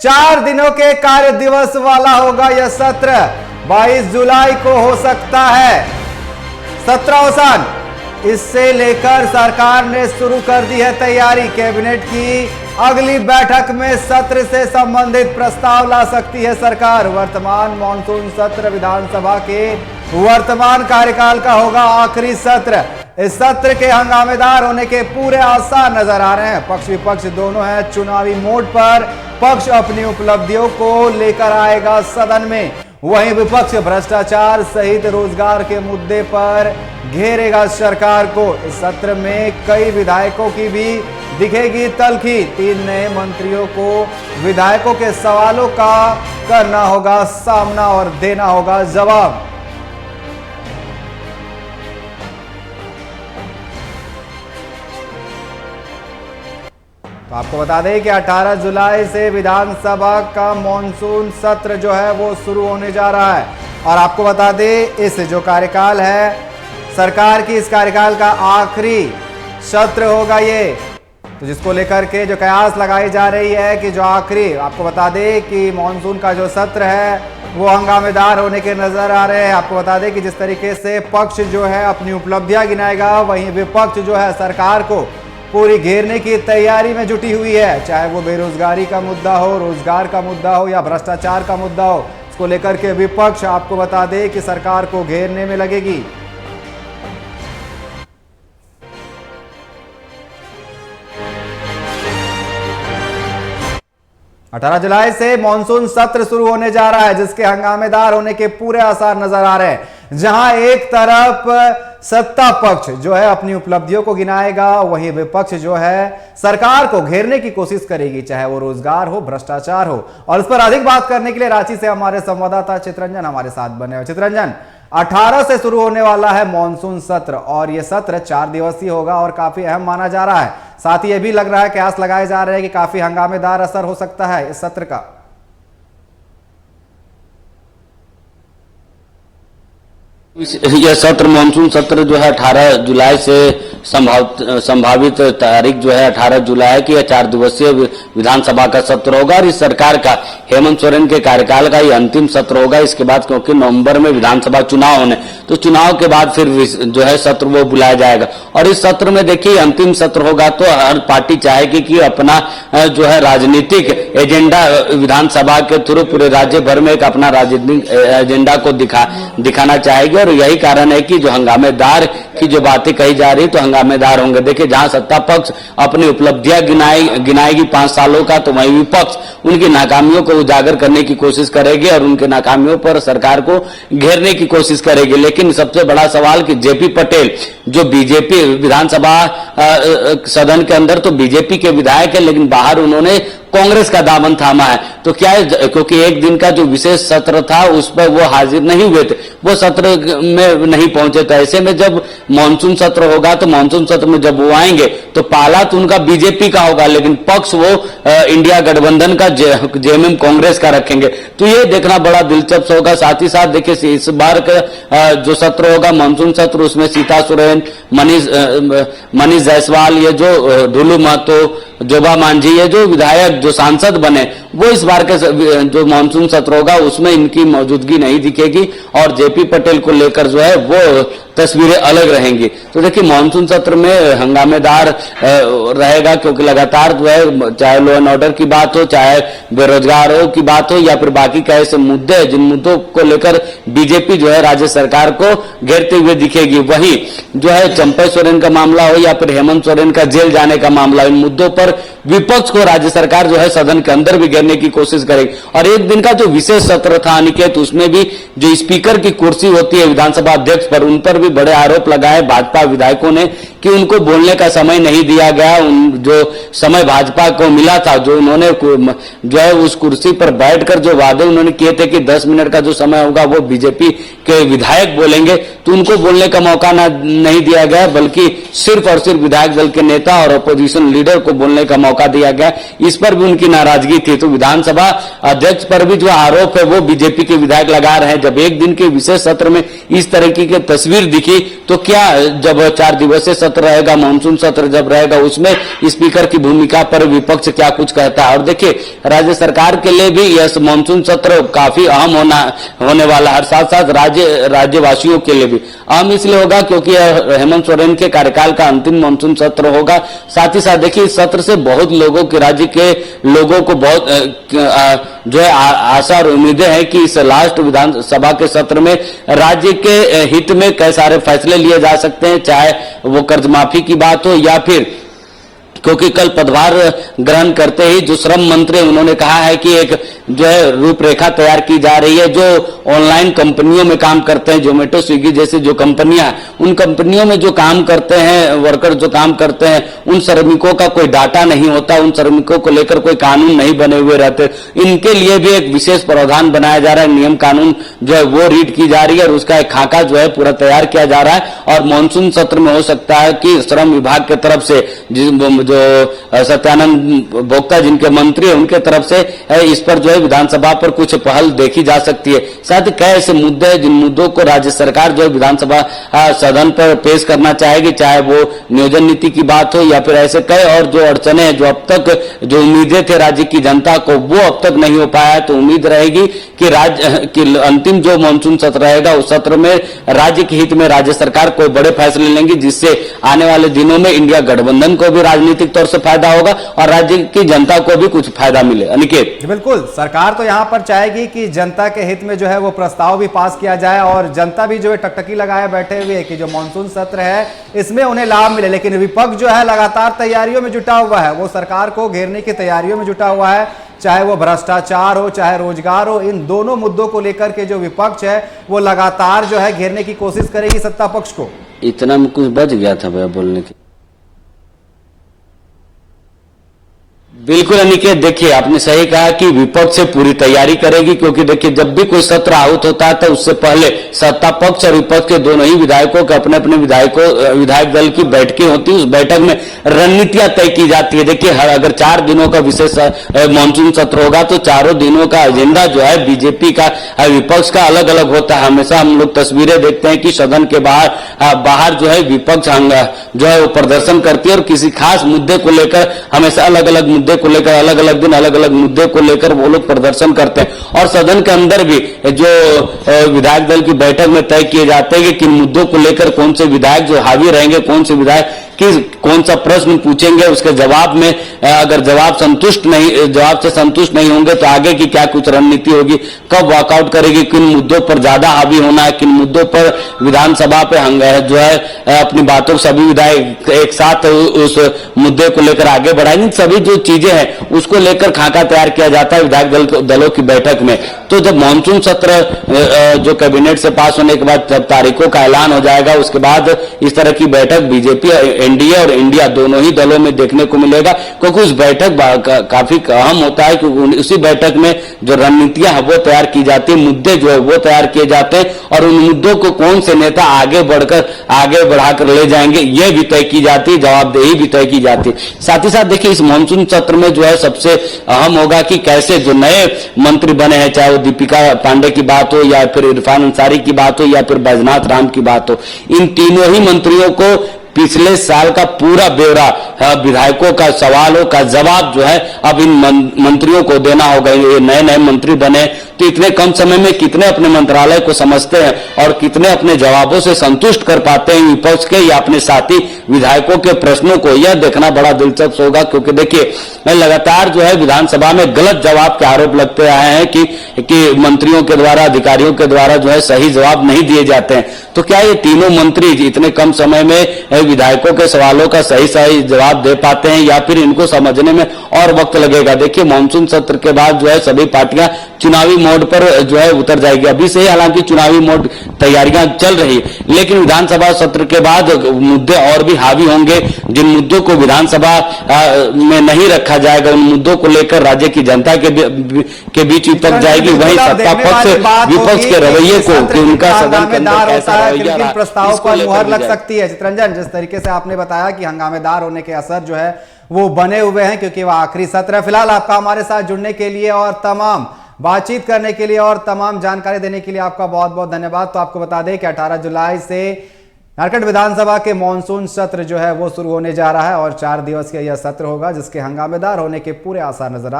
4 दिनों के कार्य दिवस वाला होगा यह सत्र। 22 जुलाई को हो सकता है सत्रावसान। इससे लेकर सरकार ने शुरू कर दी है तैयारी। कैबिनेट की अगली बैठक में सत्र से संबंधित प्रस्ताव ला सकती है सरकार। वर्तमान मॉनसून सत्र विधानसभा के वर्तमान कार्यकाल का होगा आखिरी सत्र। इस सत्र के हंगामेदार होने के पूरे आसार नजर आ रहे हैं। पक्ष विपक्ष दोनों हैं चुनावी मोड पर। पक्ष अपनी उपलब्धियों को लेकर आएगा सदन में, वहीं विपक्ष भ्रष्टाचार सहित रोजगार के मुद्दे पर घेरेगा सरकार को। इस सत्र में कई विधायकों की भी दिखेगी तल्खी। 3 नए मंत्रियों को विधायकों के सवालों का करना होगा सामना और देना होगा जवाब। तो आपको बता दें कि 18 जुलाई से विधानसभा का मॉनसून सत्र जो है वो शुरू होने जा रहा है। और आपको बता दें इस जो कार्यकाल है सरकार की, इस कार्यकाल का आखिरी सत्र होगा ये। तो जिसको लेकर के जो कयास लगाई जा रही है कि जो आखिरी, आपको बता दें कि मॉनसून का जो सत्र है वो हंगामेदार होने के नजर आ रहे हैं। आपको बता दें कि जिस तरीके से पक्ष जो है अपनी उपलब्धियां गिनाएगा, वहीं विपक्ष जो है सरकार को पूरी घेरने की तैयारी में जुटी हुई है। चाहे वो बेरोजगारी का मुद्दा हो, रोजगार का मुद्दा हो या भ्रष्टाचार का मुद्दा हो, इसको लेकर के विपक्ष आपको बता दे कि सरकार को घेरने में लगेगी। अठारह जुलाई से मॉनसून सत्र शुरू होने जा रहा है, जिसके हंगामेदार होने के पूरे आसार नजर आ रहे हैं। जहां एक तरफ सत्ता पक्ष जो है अपनी उपलब्धियों को गिनाएगा, वहीं विपक्ष जो है सरकार को घेरने की कोशिश करेगी, चाहे वो रोजगार हो, भ्रष्टाचार हो। और इस पर अधिक बात करने के लिए रांची से हमारे संवाददाता चित्रंजन हमारे साथ बने हुए। चित्रंजन, 18 से शुरू होने वाला है मॉनसून सत्र और यह सत्र 4 दिवसीय होगा और काफी अहम माना जा रहा है। साथ ही यह भी लग रहा है, कयास लगाए जा रहे हैं कि काफी हंगामेदार असर हो सकता है इस सत्र का। यह सत्र मानसून सत्र जो है 18 जुलाई से संभावित तारीख जो है 18 जुलाई की 4 दिवसीय विधानसभा का सत्र होगा। और इस सरकार का हेमंत सोरेन के कार्यकाल का ये अंतिम सत्र होगा। इसके बाद क्योंकि नवंबर में विधानसभा चुनाव होने, तो चुनाव के बाद फिर जो है सत्र वो बुलाया जाएगा। और इस सत्र में देखिए अंतिम सत्र होगा तो हर पार्टी चाहेगी कि अपना जो है राजनीतिक एजेंडा विधानसभा के थ्रू पूरे राज्य भर में एक अपना राजनीतिक एजेंडा को दिखाना चाहेगी। और यही कारण है कि जो हंगामेदार की जो बातें कही जा रही तो हंगामेदार होंगे। देखिए जहां सत्ता पक्ष अपनी उपलब्धियां गिनाएगी 5 सालों का, तो वहीं विपक्ष उनकी नाकामियों को उजागर करने की कोशिश करेगी और उनके नाकामियों पर सरकार को घेरने की कोशिश करेगी। लेकिन सबसे बड़ा सवाल कि जेपी पटेल जो बीजेपी विधानसभा सदन के अंदर तो बीजेपी के विधायक है, लेकिन बाहर उन्होंने कांग्रेस का दामन थामा है। तो क्या है, क्योंकि एक दिन का जो विशेष सत्र था उस पर वो हाजिर नहीं हुए थे, वो सत्र में नहीं पहुंचे। तो ऐसे में जब मानसून सत्र होगा तो मानसून सत्र में जब वो आएंगे तो पाला तो उनका बीजेपी का होगा, लेकिन पक्ष वो इंडिया गठबंधन का जेएमएम कांग्रेस का रखेंगे। तो ये देखना बड़ा दिलचस्प होगा। साथ ही साथ देखिए इस बार का जो सत्र होगा मानसून सत्र, उसमें सीता सोरेन, मनीष जायसवाल, ये जो ढुलू महतो, जोबा मांझी, ये जो विधायक जो सांसद बने वो इस बार के जो मानसून सत्र होगा उसमें इनकी मौजूदगी नहीं दिखेगी। और जेपी पटेल को लेकर जो है वो तस्वीरें अलग रहेंगी। तो देखिए मानसून सत्र में हंगामेदार रहेगा, क्योंकि लगातार जो है चाहे लॉ एंड ऑर्डर की बात हो, चाहे बेरोजगारों की बात हो, या फिर बाकी का ऐसे मुद्दे हैं जिन मुद्दों को लेकर बीजेपी जो है राज्य सरकार को घेरते हुए दिखेगी। वही जो है चंपई सोरेन का मामला हो या फिर हेमंत सोरेन का जेल जाने का मामला, इन मुद्दों पर विपक्ष को राज्य सरकार जो है सदन के अंदर भी घेरने की कोशिश करेगी। और एक दिन का जो विशेष सत्र था अनिकेत, उसमें भी जो स्पीकर की कुर्सी होती है विधानसभा अध्यक्ष पर, उन पर भी बड़े आरोप लगाए भाजपा विधायकों ने कि उनको बोलने का समय नहीं दिया गया। जो समय भाजपा को मिला था, जो उन्होंने जो है उस कुर्सी पर बैठकर जो वादे उन्होंने किए थे कि 10 मिनट का जो समय होगा वो बीजेपी के विधायक बोलेंगे, तो उनको बोलने का मौका नहीं दिया गया, बल्कि सिर्फ और सिर्फ विधायक दल के नेता और अपोजिशन लीडर को बोलने का मौका दिया गया। इस पर भी उनकी नाराजगी थी। तो विधानसभा अध्यक्ष पर भी जो आरोप है वो बीजेपी के विधायक लगा रहे हैं। जब एक दिन के विशेष सत्र में इस तरह की तस्वीर दिखी। तो क्या जब 4 दिवसीय सत्र रहेगा, मानसून सत्र जब रहेगा, उसमें स्पीकर की भूमिका पर विपक्ष क्या कुछ कहता है। और देखिए राज्य सरकार के लिए भी यह मानसून सत्र काफी अहम होने वाला है, साथ साथ राज्यवासियों के लिए भी अहम इसलिए होगा क्योंकि हेमंत सोरेन के कार्यकाल का अंतिम मानसून सत्र होगा। साथ ही साथ देखिए इस सत्र से बहुत लोगों के, राज्य के लोगों को बहुत जो है आशा और उम्मीदें हैं कि इस लास्ट विधानसभा के सत्र में राज्य के हित में कई सारे फैसले लिए जा सकते हैं, चाहे वो कर्ज माफी की बात हो या फिर, क्योंकि कल पदभार ग्रहण करते ही जो श्रम मंत्री उन्होंने कहा है कि एक जो है रूपरेखा तैयार की जा रही है, जो ऑनलाइन कंपनियों में काम करते हैं, जोमेटो स्विगी जैसे जो कंपनियां, उन कंपनियों में जो काम करते हैं वर्कर, जो काम करते हैं, उन श्रमिकों का कोई डाटा नहीं होता, उन श्रमिकों को लेकर कोई कानून नहीं बने हुए रहते, इनके लिए भी एक विशेष प्रावधान बनाया जा रहा है, नियम कानून जो है वो रीड की जा रही है और उसका एक खाका जो है पूरा तैयार किया जा रहा है। और मानसून सत्र में हो सकता है कि श्रम विभाग की तरफ से जो सत्यानंद भोक्ता जिनके मंत्री है उनके तरफ से इस पर जो है विधानसभा पर कुछ पहल देखी जा सकती है। साथ ही कई ऐसे मुद्दे हैं जिन मुद्दों को राज्य सरकार जो है विधानसभा सदन पर पेश करना चाहेगी, चाहे वो नियोजन नीति की बात हो या फिर ऐसे कई और जो अड़चने हैं, जो अब तक जो उम्मीदें थे राज्य की जनता को वो अब तक नहीं हो पाया है। तो उम्मीद रहेगी कि राज्य की अंतिम जो मानसून सत्र रहेगा उस सत्र में राज्य के हित में राज्य सरकार कोई बड़े फैसले लेंगी, जिससे आने वाले दिनों में इंडिया गठबंधन को भी राजनीतिक तौर से फायदा होगा और राज्य की जनता को भी कुछ फायदा मिले। अनिकेत, बिल्कुल सरकार तो यहां पर चाहेगी कि जनता के हित में जो है वो प्रस्ताव भी पास किया जाए और जनता भी जो है टकटकी लगाए बैठे हुए कि जो मानसून सत्र है इसमें उन्हें लाभ मिले। लेकिन विपक्ष जो है लगातार तैयारियों में जुटा हुआ है, वो सरकार को घेरने की तैयारियों में जुटा हुआ है, चाहे वो भ्रष्टाचार हो चाहे रोजगार हो, इन दोनों मुद्दों को लेकर के जो विपक्ष है वो लगातार जो है घेरने की कोशिश करेगी सत्ता पक्ष को। इतना में कुछ बच गया था भैया बोलने की। बिल्कुल अनिकेत, देखिए आपने सही कहा कि विपक्ष से पूरी तैयारी करेगी, क्योंकि देखिए जब भी कोई सत्र आहूत होता है तो उससे पहले सत्ता पक्ष और विपक्ष के दोनों ही विधायकों के अपने अपने विधायक दल की बैठकें होती है। उस बैठक में रणनीतियां तय की जाती है। देखिए अगर 4 दिनों का विशेष मानसून सत्र होगा तो चारों दिनों का एजेंडा जो है बीजेपी का, विपक्ष का अलग अलग होता है। हमेशा हम लोग तस्वीरें देखते हैं कि सदन के बाहर जो है विपक्ष जो है वो प्रदर्शन करती है और किसी खास मुद्दे को लेकर हमेशा अलग अलग मुद्दे को लेकर अलग अलग दिन अलग अलग मुद्दे को लेकर वो लोग प्रदर्शन करते हैं। और सदन के अंदर भी जो विधायक दल की बैठक में तय किए जाते हैं कि किन मुद्दों को लेकर कौन से विधायक जो हावी रहेंगे, कौन से विधायक कौन सा प्रश्न पूछेंगे, उसके जवाब में अगर जवाब से संतुष्ट नहीं होंगे तो आगे की क्या कुछ रणनीति होगी, कब वॉकआउट करेगी, किन मुद्दों पर ज्यादा हावी होना है, किन मुद्दों पर विधानसभा पे जो है अपनी बातों सभी विधायक एक साथ उस मुद्दे को लेकर आगे बढ़ाएंगे। सभी जो चीजें हैं उसको लेकर खाका तैयार किया जाता है विधायक दलों की बैठक में। तो जब मानसून सत्र जो कैबिनेट से पास होने के बाद जब तारीखों का ऐलान हो जाएगा, उसके बाद इस तरह की बैठक बीजेपी, एनडीए और इंडिया दोनों ही दलों में देखने को मिलेगा, क्योंकि उस बैठक काफी अहम होता है, क्योंकि उसी बैठक में जो रणनीतियां है वो तैयार की जाती है, मुद्दे जो है वो तैयार किए जाते हैं और उन मुद्दों को कौन से नेता आगे बढ़ाकर ले जाएंगे ये भी तय की जाती है, जवाबदेही भी तय की जाती है। साथ ही साथ देखिए इस मानसून सत्र में जो है सबसे अहम होगा कि कैसे जो नए मंत्री बने हैं, चाहे वो दीपिका पांडे की बात हो या फिर इरफान अंसारी की बात हो या फिर बैजनाथ राम की बात हो, इन तीनों ही मंत्रियों को पिछले साल का पूरा ब्यौरा, विधायकों का सवालों का जवाब जो है अब इन मंत्रियों को देना होगा। ये नए नए मंत्री बने तो इतने कम समय में कितने अपने मंत्रालय को समझते हैं और कितने अपने जवाबों से संतुष्ट कर पाते हैं विपक्ष के या अपने साथी विधायकों के प्रश्नों को, यह देखना बड़ा दिलचस्प होगा। क्योंकि देखिए लगातार जो है विधानसभा में गलत जवाब के आरोप लगते आए हैं कि मंत्रियों के द्वारा, अधिकारियों के द्वारा जो है सही जवाब नहीं दिए जाते हैं। तो क्या ये तीनों मंत्री इतने कम समय में विधायकों के सवालों का सही जवाब दे पाते हैं या फिर इनको समझने में और वक्त लगेगा? देखिए मानसून सत्र के बाद जो है सभी पार्टियां चुनावी मोड पर जो है उतर जाएगी। अभी से हालांकि चुनावी मोड तैयारियां चल रही है, लेकिन विधानसभा सत्र के बाद मुद्दे और भी हावी होंगे। जिन मुद्दों को विधानसभा में नहीं रखा जाएगा उन मुद्दों को लेकर राज्य की जनता के बीच विपक्ष जाएगी। वहीं सत्ता पक्ष विपक्ष के रवैये को कि उनका सदन के अंदर कैसा रवैया, प्रस्ताव पर मुहर लग सकती है। चित्रंजन, जिस तरीके से आपने बताया कि हंगामेदार होने के असर जो है वो बने हुए हैं क्योंकि वह आखिरी सत्र है। फिलहाल आपका हमारे साथ जुड़ने के लिए और तमाम बातचीत करने के लिए और तमाम जानकारी देने के लिए आपका बहुत बहुत धन्यवाद। तो आपको बता दें कि 18 जुलाई से झारखंड विधानसभा के मॉनसून सत्र जो है वो शुरू होने जा रहा है और 4 दिवसीय यह सत्र होगा जिसके हंगामेदार होने के पूरे आसार नजर आ